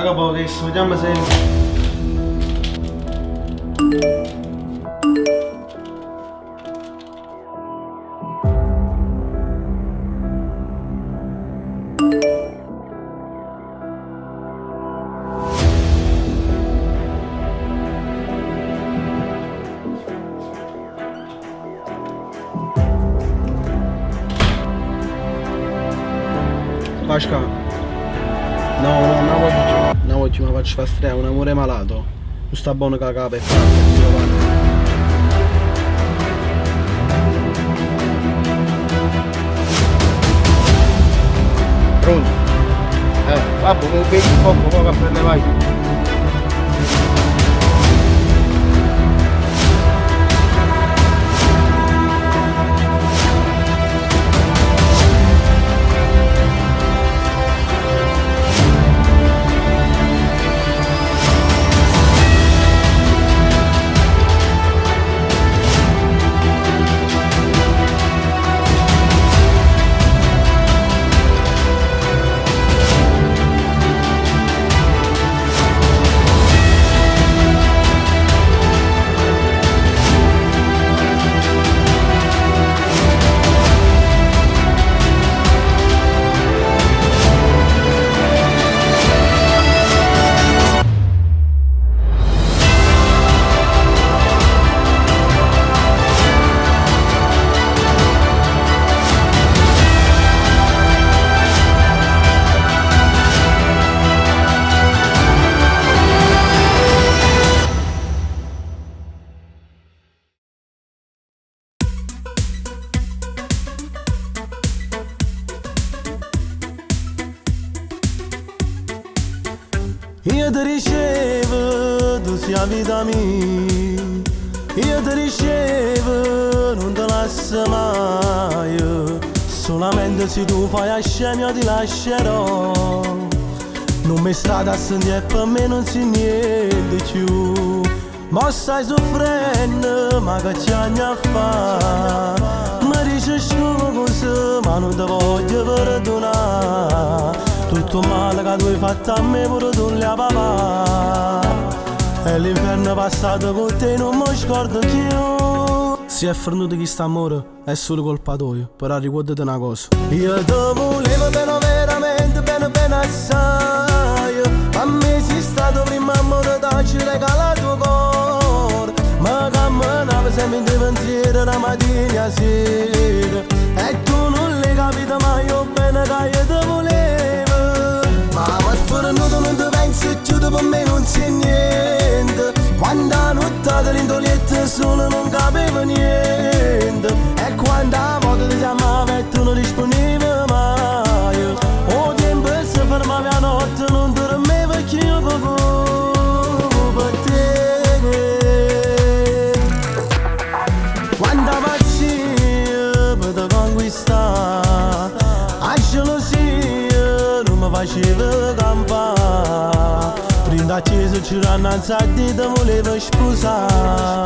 capo, che ci vediamo sempre. Pasca, no, oggi mi faccio fare strada, un amore malato. Non sta buono che la capa e pronto? Vabbè, come bevi un po', poi va a prendere vai. Io ti ricevo, tu sei la vita mia. Io ti ricevo, non ti lascio mai. Solamente se tu fai a scemio ti lascerò. Non mi state a sentire, per me non si niente più. Ma stai soffrendo, ma che ci hai a fare? Mi dici scusa, ma non ti voglio perdonare. Tutto male che tu hai fatto a me pure tu le papà. E l'inferno passato con te non mi scordo più. Se è fornuto chi sta amore, è solo colpa tua, però ricordati una cosa. Io ti volevo bene veramente, bene assai. A me sei stato prima amore da ci regala il tuo cuore. Ma camminavo sempre in dei pensieri da mattina a sera. E tu non l'hai capito mai, io bene che io ti volevo. Ma per fornuto non ti pensi più, per me non c'è niente. Quando a notte l'indolietta solo non capivo niente. E quando a volte ti chiamavo e tu non rispondevi mai. O tempo si fermava a notte, non dormivo che io per te. Quando pazzia per te conquistare, a gelosia non mi faceva campare. Prima acceso c'era innanzi a te, ti volevo sposare.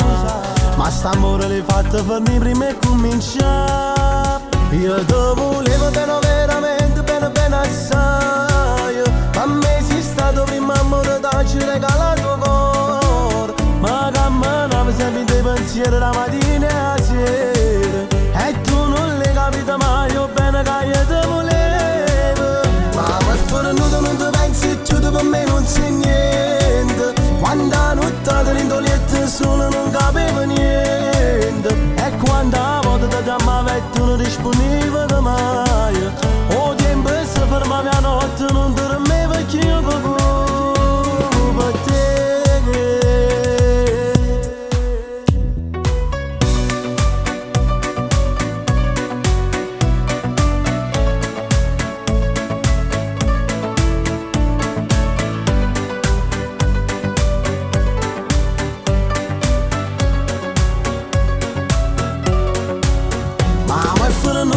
Ma st'amore l'hai fatto per me prima e cominciare. Io ti volevo bene veramente, bene assai. A me sei stato prima amore da ci regala il tuo cuore. Ma camminavo sempre in dei pensieri da mattina e a sera. E tu non l'hai capito mai, io bene che io ti volevo. Ma per fornuto non ti pensi più, per me non c'è niente. Quando a notte l'indolietta solo non capivo niente. E quando a volte ti chiamavo e tu non rispondevi mai. O tempo si fermava a notte, non dormivo che io per te.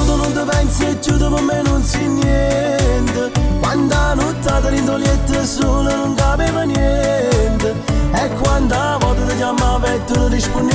Non ti pensi e chiudo per me non c'è niente. Quando a notte l'indolietta solo non capiva niente. E quando a volte ti chiamavo e tu non rispondi